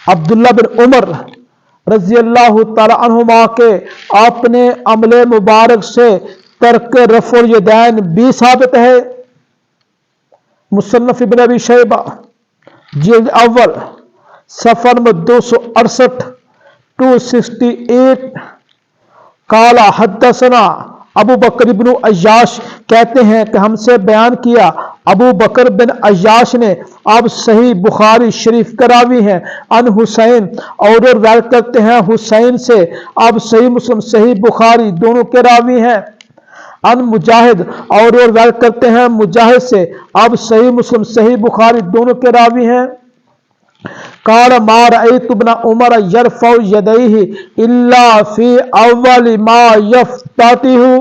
अब्दुल्ला बिन उमर रज़ियल्लाहु ताला अन्हुमा के अपने अमले मुबारक से तर्क रफ़ुल यदैन भी साबित है। मुसन्नफ़ इब्न अबी शैबा जिल्द अव्वल सफ़ा नंबर 268 268, काला हद्दसना अबू बकर बिन अय्याश, कहते हैं कि हमसे बयान किया अबू बकर बिन अय्याश ने। अब सही बुखारी शरीफ का रावी हैं अन हुसैन, और रिवायत करते हैं हुसैन से। अब सही मुस्लिम सही बुखारी दोनों के रावी हैं अन मुजाहिद, और रिवायत करते हैं मुजाहिद से। अब सही मुस्लिम सही बुखारी दोनों के रावी हैं। काल मा रअयतु इब्न उमर यरफ़उ यदैहि इल्ला फी अव्वल मा यफ्ततिहु,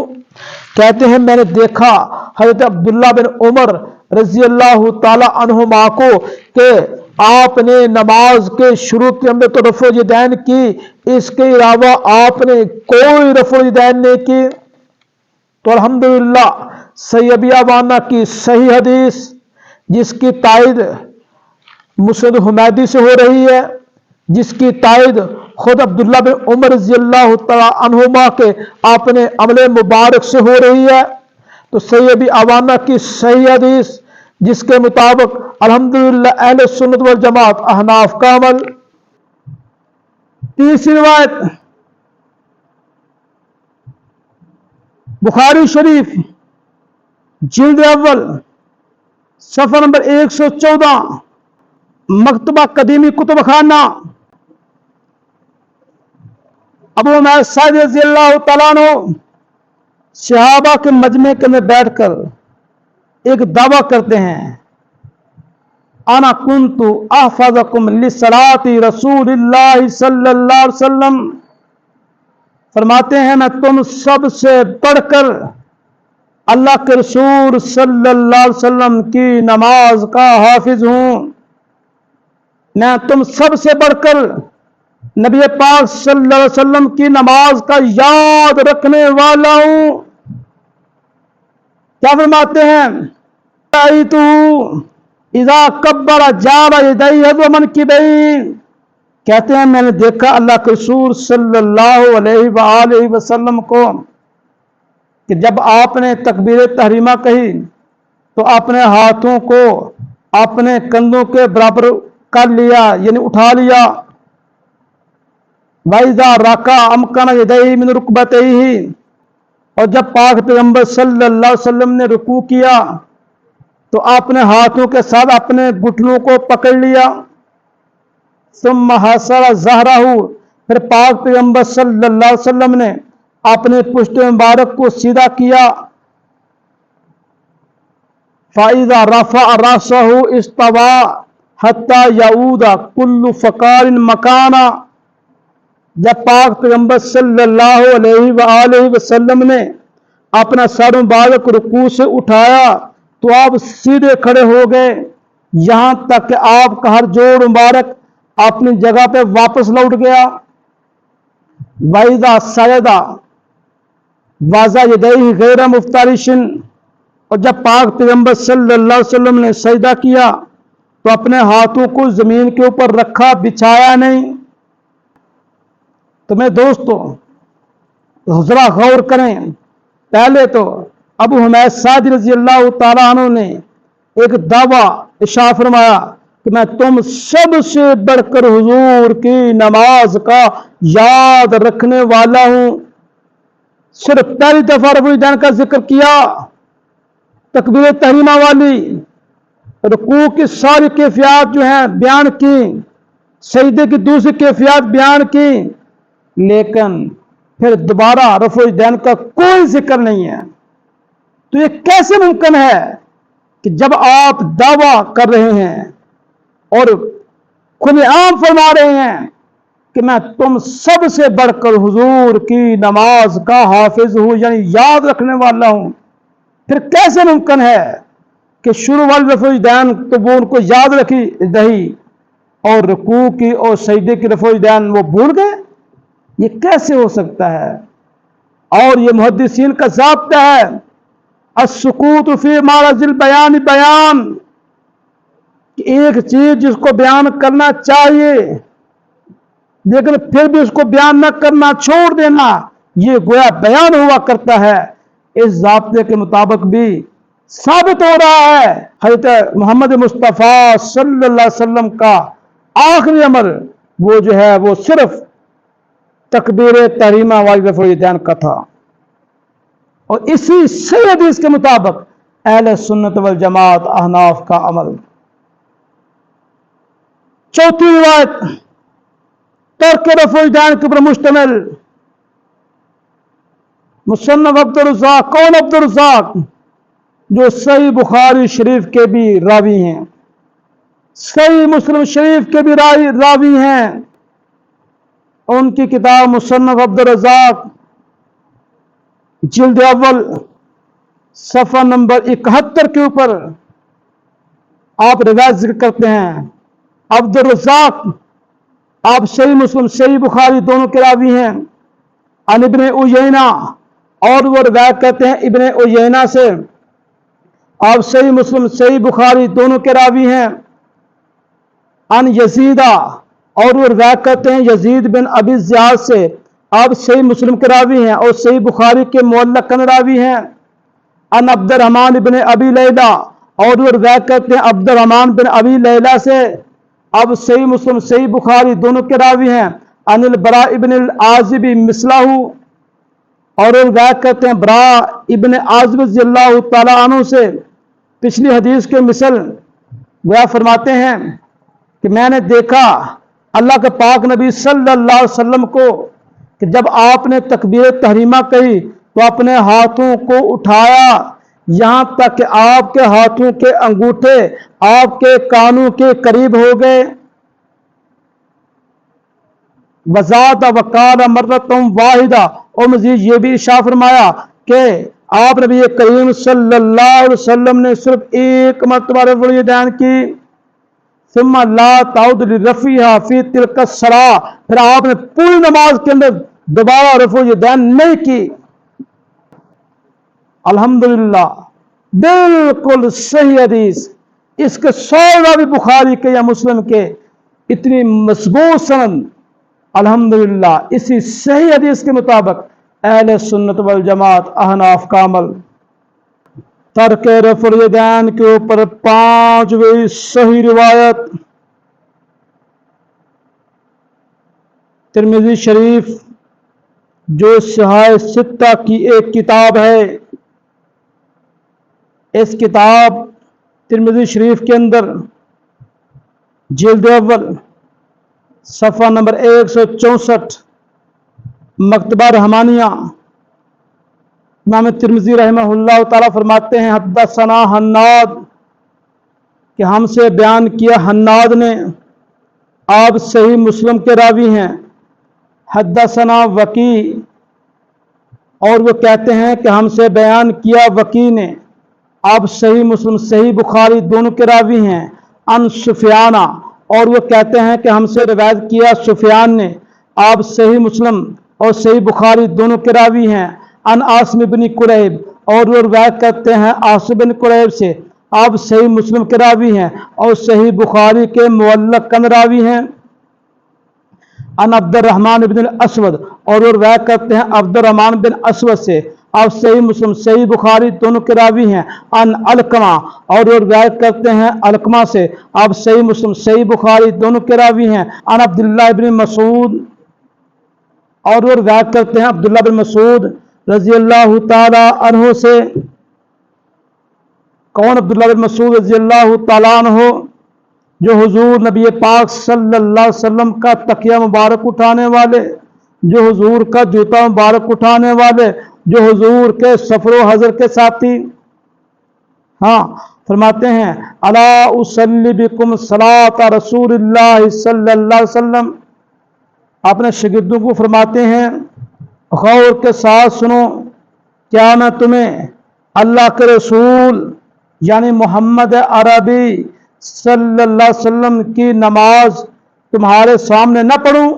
कहते हैं मैंने देखा हज़रत अब्दुल्ला बिन उमर रज़ियल्लाहु ताला अन्हुमा को कि आपने नमाज के शुरू के अंदर तो रफ़ुल यदैन की, इसके अलावा आपने कोई रफ़ुल यदैन नहीं की। तो अल्हम्दुलिल्लाह सही अवाना की सही हदीस जिसकी तायद मुस्नद हुमैदी से हो रही है, जिसकी तायद खुद अब्दुल्ला बिन उमर रज़ियल्लाहु तआला अन्हुमा के अपने अमले मुबारक से हो रही है, तो सैयद अवाना की सही हदीस जिसके मुताबिक अल्हम्दुलिल्लाह अहले सुन्नत वल जमात अहनाफ का अमल। तीसरी रिवायत बुखारी शरीफ जिल्द अव्वल सफर नंबर 114 मकतबा कदीमी कुतुब खाना अबू उमैर साद रज़ियल्लाहु तआला अन्हु सहाबा के मजमे के अंदर बैठकर एक दावा करते हैं, आना कुन्तु अहफ़ज़कुम लिस्सलाति रसूलिल्लाहि सल्लल्लाहु अलैहि वसल्लम। फरमाते हैं मैं तुम सबसे बढ़कर अल्लाह के रसूल सल्लल्लाहु अलैहि वसल्लम की नमाज का हाफिज हूं। मैं तुम सबसे बढ़कर नबी पाक सल्लल्लाहु अलैहि वसल्लम की नमाज का याद रखने वाला हूं। क्या फरमाते हैं, तो इज़ा कब्बरा जारा यदैहि मन की बई। कहते हैं मैंने देखा अल्लाह के रसूल सल्लल्लाहु अलैहि वसल्लम को कि जब आपने तकबीर तहरीमा कही तो अपने हाथों को अपने कंधों के बराबर कर लिया, यानी उठा लिया। वाइजा राका अमकना यदैहि मिन रुकबतैहि। और जब पाक पैगंबर सल्लल्लाहु अलैहि वसल्लम ने रुकू किया तो आपने हाथों के साथ अपने घुटनों को पकड़ लिया। सुम्मा हसरा ज़हराहु। फिर पाक पैगंबर सल्लल्लाहु अलैहि वसल्लम ने अपने पुष्ट मुबारक को सीधा किया। फ़ाइज़ा रफ़ा रअसहु इस्तवा हत्ता यऊदा कुल्लु फ़कारिन मकाना। जब पाक पैगंबर सल्लल्लाहु अलैहि वसल्लम ने अपना सर मुबारक रुकू से उठाया तो आप सीधे खड़े हो गए, यहां तक कि आपका हर जोड़ मुबारक अपनी जगह पे वापस लौट गया। वाइदा सजदा वाजा यदैहि गैर मुफ्तारिशिन। और जब पाक पैगंबर सल्लल्लाहु अलैहि वसल्लम ने सजदा किया तो अपने हाथों को जमीन के ऊपर रखा, बिछाया नहीं। तो मैं दोस्तों जरा गौर करें, पहले तो अबू हुमैद सादी रज़ियल्लाहु तआला अन्हु ने एक दावा इरशाद फरमाया कि मैं तुम सबसे बढ़कर हुजूर की नमाज का याद रखने वाला हूं। सिर्फ पहली दफा रफ़ुल यदैन का जिक्र किया, तकबीर तहरीमा वाली, रुकू की सारी कैफियत जो है बयान की, सजदे की दूसरी कैफियत बयान की, लेकिन फिर दोबारा रफ़ुल यदैन का कोई जिक्र नहीं है। तो ये कैसे मुमकिन है कि जब आप दावा कर रहे हैं और खुलेआम फरमा रहे हैं कि मैं तुम सबसे बढ़कर हुजूर की नमाज का हाफिज हूं, यानी याद रखने वाला हूं, फिर कैसे मुमकिन है कि शुरू वाले रफ़ुल यदैन तो वो उनको याद रखी रही और रुकू की और सजदे की रफ़ुल यदैन वो भूल गए? ये कैसे हो सकता है? और ये मुहद्दिसीन का ज़ाब्ता है, अस्सुकूत फी मारज़िल बयान बयान, कि एक चीज जिसको बयान करना चाहिए लेकिन फिर भी उसको बयान न करना, छोड़ देना, ये गोया बयान हुआ करता है। इस ज़ाब्ते के मुताबिक भी साबित हो रहा है हज़रत मोहम्मद मुस्तफ़ा सल्लल्लाहु अलैहि वसल्लम का आखिरी अमल वो जो है वो सिर्फ तकबीर तहरीमा वाली रफ़ुल यदैन का था। और इसी सही हदीस के मुताबिक अहले सुन्नत वल जमात अहनाफ का अमल। चौथी रिवायत तर्क रफ़ुल यदैन के ऊपर मुश्तमिल मुसन्नफ अब्दुर रज़्ज़ाक़। कौन अब्दुर रज़्ज़ाक़? जो सही बुखारी शरीफ के भी रावी हैं, सही मुस्लिम शरीफ के भी रावी हैं। उनकी किताब मुसन्नफ अब्दुर रज़्ज़ाक़ जिल्द अव्वल सफ़ा नंबर 71 के ऊपर आप रिवायत जिक्र करते हैं। अब्दुर रज़्ज़ाक़ आप सही मुस्लिम सही बुखारी दोनों के रावी हैं। अन इब्ने उयैना, और वो रिवायत करते हैं इब्ने उयैना से। आप सही मुस्लिम सही बुखारी दोनों के रावी हैं। अन यजीदा, और वो रिवायत करते हैं यजीद बिन अबी ज़ियाद से। आप सही मुस्लिम के रावी हैं और सही बुखारी के मुअल्लक़ रावी हैं। अन अब्दुर्रहमान इब्न अबी लैला, और वो रिवायत करते हैं अब्दुर्रहमान बिन अबी लैला से। अब सही मुस्लिम सही बुखारी दोनों के रावी हैं। अनिल बरा इब्न आजिब मिसलाहू, और वो रिवायत करते हैं बरा इब्न आजिब रज़ियल्लाहु ताला अन्हु से पिछली हदीस के मिसल। वह फरमाते हैं कि मैंने देखा अल्लाह के पाक नबी सल्लल्लाहु अलैहि वसल्लम को कि जब आपने तकबीर तहरीमा कही तो अपने हाथों को उठाया यहां तक कि आपके हाथों के अंगूठे आपके कानों के करीब हो गए। वज़ाद वक़ाल मर्रतम वाहिदा, और मजीद ये भी इरशाद फरमाया कि आप नबी करीम सल्लल्लाहु अलैहि वसल्लम ने सिर्फ एक मरतबा रफ़ुल यदैन की। सुम्मा ला ताउद लिरफ़िहा फी तिल्का सला, फिर आपने पूरी नमाज के अंदर दोबारा रफ़ुल यदैन नहीं की। अल्हम्दुलिल्लाह, बिल्कुल सही हदीस। इसके 100 रावी बुखारी के या मुस्लिम के, इतनी मजबूत सनद। अल्हम्दुलिल्लाह, इसी सही हदीस के मुताबिक अहले सुन्नत वल जमात अहनाफ का अमल तर्क रफ़ुल यदैन के ऊपर 5वीं सही रिवायत तिरमिज़ी शरीफ जो सिहाह सित्ता की एक किताब है, इस किताब तिरमिज़ी शरीफ के अंदर जिल्द अव्वल सफ़ा नंबर 164 मकतबा रहमानिया, इमाम तिरमिज़ी रहमहुल्लाह ताला फरमाते हैं हद्दसना हन्नाद, कि हमसे बयान किया हन्नाद ने। आप सही मुस्लिम के रावी हैं। हद्दसना वकी, और वो कहते हैं कि हमसे बयान किया वकी ने। आप सही मुस्लिम सही बुखारी दोनों के रावी हैं। अन सुफियाना, और वो कहते हैं कि हमसे रिवायत किया सुफियान ने। आप सही मुस्लिम और सही बुखारी दोनों के रावी हैं। अन आसिम इब्न कुरैब, और वो रिवायत करते हैं आसिम बिन कुरैब से। आप सही मुस्लिम के रावी हैं और सही बुखारी के मुअल्लक कन रावी हैं। अन अब्दुर्रहमान इब्न असवद, और वो रिवायत करते हैं अब्दुर्रहमान बिन असवद से। आप सही मुस्लिम सही बुखारी दोनों के रावी हैं। अन अलकमा, और वो रिवायत करते हैं अलकमा से। आप सही मुस्लिम सही बुखारी दोनों के रावी हैं। अन अब्दुल्लाह इब्न मसूद, और वो रिवायत करते हैं अब्दुल्लाह बिन मसूद रज़ियल्लाहु ताला अन्हु से। कौन अब्दुल्लाह बिन मसूद रज़ियल्लाहु ताला अन्हु? जो हुजूर नबी पाक सल्लल्लाहु अलैहि वसल्लम का तकिया मुबारक उठाने वाले, जो हुजूर का जूता मुबारक उठाने वाले, जो हुजूर के सफर हजर के साथी। हाँ, फरमाते हैं अला उसल्ली बिकुम सलात रसूलिल्लाह सल्लल्लाहु अलैहि वसल्लम। अपने शागिर्दों को फरमाते हैं गौर के साथ सुनो, क्या मैं तुम्हें अल्लाह के रसूल यानी मोहम्मद अरबी सल्लल्लाहु अलैहि वसल्लम की नमाज तुम्हारे सामने न पढ़ूं?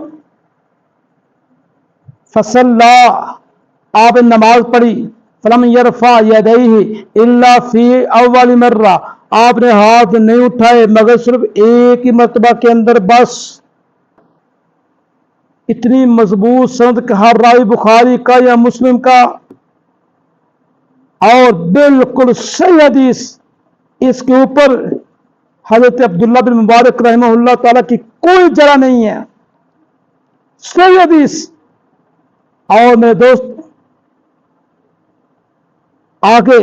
फसल्ला, आप नमाज पढ़ी। फलम यरफा यदैहि इल्ला फी अव्वल मर्रा, आपने हाथ नहीं उठाए मगर सिर्फ एक ही मर्तबा के अंदर बस। इतनी मजबूत सनद का हर रावी बुखारी का या मुस्लिम का, और बिल्कुल सही हदीस। इसके ऊपर हजरत अब्दुल्लाह बिन मुबारक रहमहुल्लाह ताला की कोई जरा नहीं है, सही हदीस। और मेरे दोस्त आगे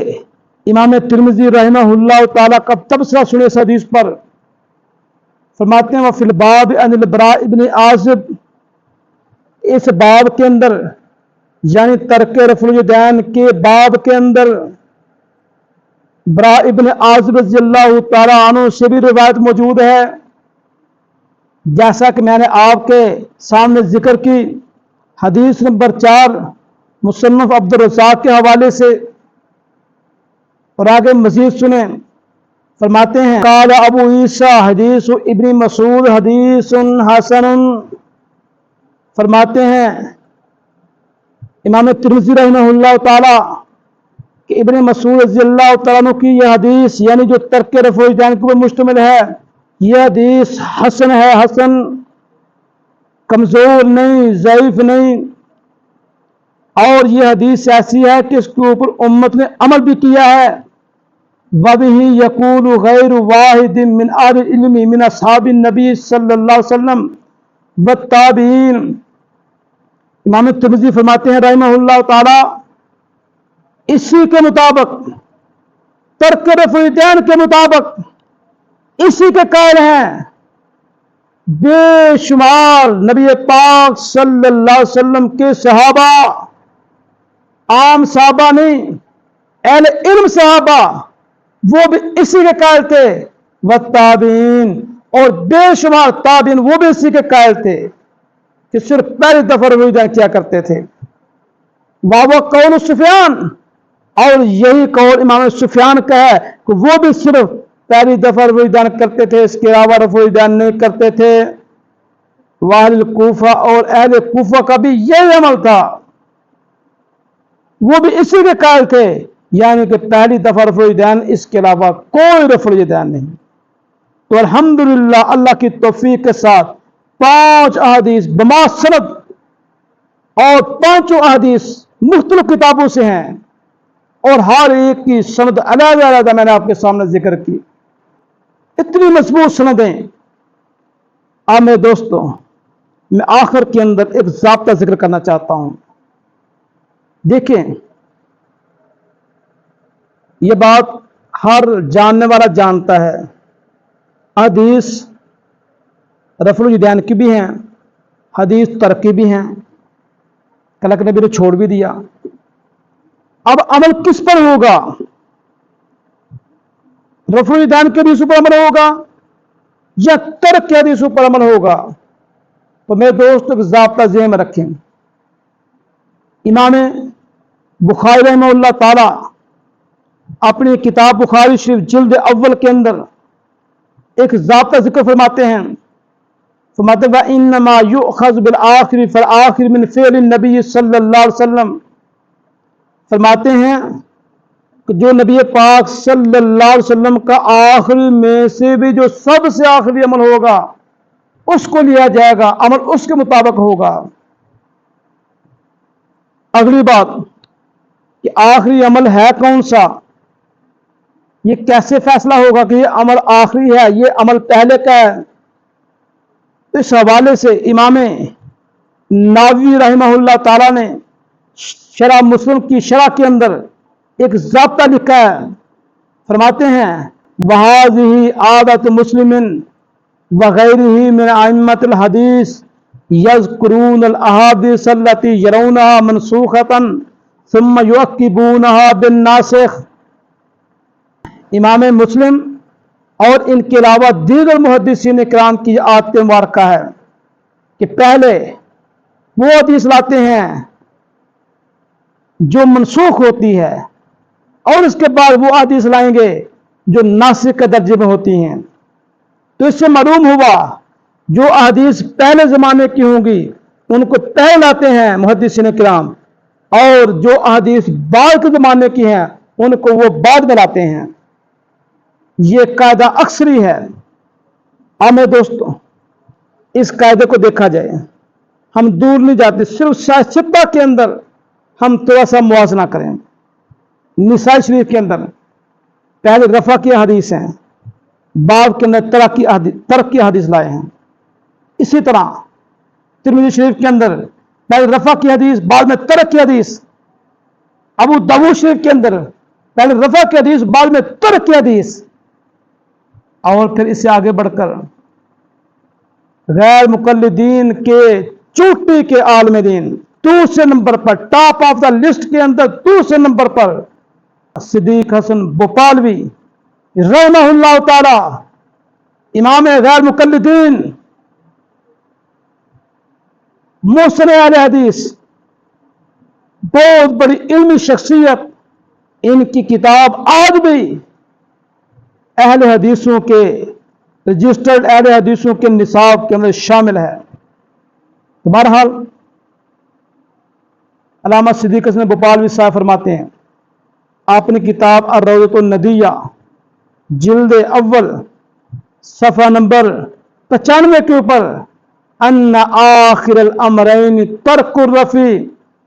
इमाम तिरमिज़ी रहमहुल्लाह ताला का तबसरा सुने इस हदीस पर। फरमाते हैं वफिल बाब अनिल बरा इब्न आजिब, इस बाब के अंदर यानी तर्क रफ़ुल यदैन के बाब के अंदर बरा इब्न आजिब रज़ियल्लाहु ताला अन्हु से भी रिवायत मौजूद है। जैसा कि मैंने आपके सामने जिक्र की हदीस नंबर 4 मुसन्नफ अब्दुल रज़्ज़ाक़ के हवाले से। और आगे मजीद सुने, फरमाते हैं काल अबू ईसा हदीस इब्न मसूद हदीसुन हसनुन। फरमाते हैं इमाम तिरमिज़ी रहमहुल्लाह ताला कि इब्न मसूद रज़ियल्लाहु ताला अन्हु की यह हदीस यानी जो तर्क रफ़ुल यदैन के ऊपर मुश्तमिल है, यह हदीस हसन है। हसन, कमजोर नहीं, ज़ईफ नहीं। اور یہ حدیث ایسی ہے کہ اس کے اوپر امت نے عمل بھی کیا ہے. وَبِهِ يَقُولُ غَيْرُ وَاحِدٍ مِّنْ أَهْلِ الْعِلْمِ مِنْ أَصْحَابِ النَّبِيِّ صلی اللہ علیہ وسلم وَالتَّابِعِينَ. امام ترمذی فرماتے ہیں رحمہ اللہ تعالی، اسی کے مطابق، ترک رفع الیدین کے مطابق اسی کے قائل ہیں بے شمار نبی پاک صلی اللہ علیہ وسلم کے صحابہ، عام صحابہ نہیں، اہل علم صحابہ، وہ بھی اسی کے قائل تھے. والتابعین، اور بے شمار تابعین وہ بھی اسی کے قائل تھے کہ صرف پہلی دفعہ رفع الیدین کیا کرتے تھے. وہ قول سفیان، اور یہی قول امام سفیان کا ہے کہ وہ بھی صرف پہلی دفعہ رفع الیدین کرتے تھے، اس کے علاوہ رفع الیدین نہیں کرتے تھے. واہل کوفہ، اور اہل کوفہ کا بھی یہی عمل تھا، وہ بھی اسی کے قائل تھے، یعنی کہ پہلی دفعہ رفع الیدین، اس کے علاوہ کوئی رفع الیدین نہیں. تو الحمدللہ اللہ کی توفیق کے ساتھ 5 احادیث بما سند، اور 5 احادیث مختلف کتابوں سے ہیں، اور ہر ایک کی سند علیحدہ علیحدہ میں نے آپ کے سامنے ذکر کی. اتنی مضبوط سندیں. اب میرے دوستوں، میں آخر کے اندر ایک ضابطہ ذکر کرنا چاہتا ہوں. دیکھیں، یہ بات ہر جاننے والا جانتا ہے، حدیث رفع الیدین کی بھی ہیں، حدیث ترک کی بھی ہیں، اللہ کے نبی نے چھوڑ بھی دیا. اب عمل کس پر ہوگا؟ رفع الیدین کے حدیثوں پر عمل ہوگا یا ترک کے حدیثوں پر عمل ہوگا؟ تو میرے دوست ایک ضابطہ ذہن میں رکھیں. امام بخاری رحمہ اللہ تعالی اپنی کتاب بخاری شریف جلد اول کے اندر ایک ضابطہ ذکر فرماتے ہیں. فرماتے ہیں وَإِنَّمَا يُؤْخَذُ بِالْآخِرِ فَالْآخِرِ مِنْ فِعْلِ النَّبِيِّ صلی اللہ علیہ وسلم. فرماتے ہیں کہ جو نبی پاک صلی اللہ علیہ وسلم کا آخری میں سے بھی جو سب سے آخری عمل ہوگا اس کو لیا جائے گا، عمل اس کے مطابق ہوگا. اگلی بات کہ آخری عمل ہے کون سا، یہ کیسے فیصلہ ہوگا کہ یہ عمل آخری ہے، یہ عمل پہلے کا ہے؟ اس حوالے سے امام نووی رحمہ اللہ تعالی نے شرح مسلم کی شرح کے اندر ایک ضابطہ لکھا ہے. فرماتے ہیں وَهَذِهِ عَادَةُ مُسْلِمٍ وَغَيْرِهِ مِنْ أَئِمَّةِ الْحَدِيثِ يَذْكُرُونَ الْأَحَادِيثَ الَّتِي يَرَوْنَهَا مَنْسُوخَةً ثُمَّ يُعَقِّبُونَهَا بِالنَّاسِخِ. امام مسلم اور ان کے علاوہ دیگر محدثین کرام کی عادت مبارکہ ہے کہ پہلے وہ حدیث لاتے ہیں جو منسوخ ہوتی ہے، اور اس کے بعد وہ حدیث لائیں گے جو ناسخ کے درجے میں ہوتی ہیں. تو اس سے معلوم ہوا جو احادیث پہلے زمانے کی ہوں گی ان کو پہلے لاتے ہیں محدثین کرام، اور جو احادیث بعد کے زمانے کی ہیں ان کو وہ بعد میں لاتے ہیں. یہ قاعدہ اکثری ہے. میرے دوستوں، اس قاعدے کو دیکھا جائے، ہم دور نہیں جاتے، صرف سیاستہ کے اندر ہم تھوڑا سا موازنہ کریں. نسائی شریف کے اندر پہلے رفع کی حدیث ہیں، باب کے اندر ترک کی حدیث لائے ہیں. اسی طرح ترمذی شریف کے اندر پہلے رفع کی حدیث، بعد میں ترک کی حدیث. ابو داؤد شریف کے اندر پہلے رفع کی حدیث، بعد میں ترک کی حدیث. اور پھر اس سے آگے بڑھ کر غیر مقلدین کے چوٹی کے عالم دین دوسرے number per, top of the list کے اندر دوسرے نمبر پر صدیق حسن بھوپالوی رحمہ اللہ تعالی، امام غیر مقلدین، محسن اہل حدیث، بہت بڑی علمی شخصیت. ان کی کتاب آج بھی اہل حدیثوں کے رجسٹرڈ اہل حدیثوں کے نصاب کے اندر شامل ہے. بہرحال علامہ صدیق حسن بھوپالوی صاحب فرماتے ہیں اپنی کتاب الروضۃ الندیہ جلد اول صفحہ نمبر 95 کے اوپر ان آخر الامرین ترک الرفع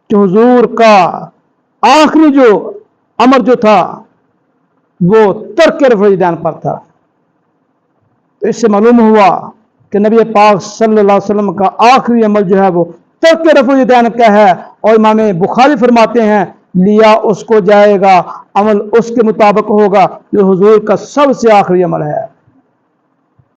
कि हुजूर का आखिरी जो अमर जो था वो तर्क रफ़ुल पर था। तो इससे मालूम हुआ कि नबी पाक सल्लल्लाहु अलैहि वसल्लम का आखिरी अमल जो है वो तर्क रफ़ुल का है। और इमाम बुखारी फरमाते हैं लिया उसको जाएगा, अमल उसके मुताबिक होगा जो हुजूर का सबसे आखिरी अमल है।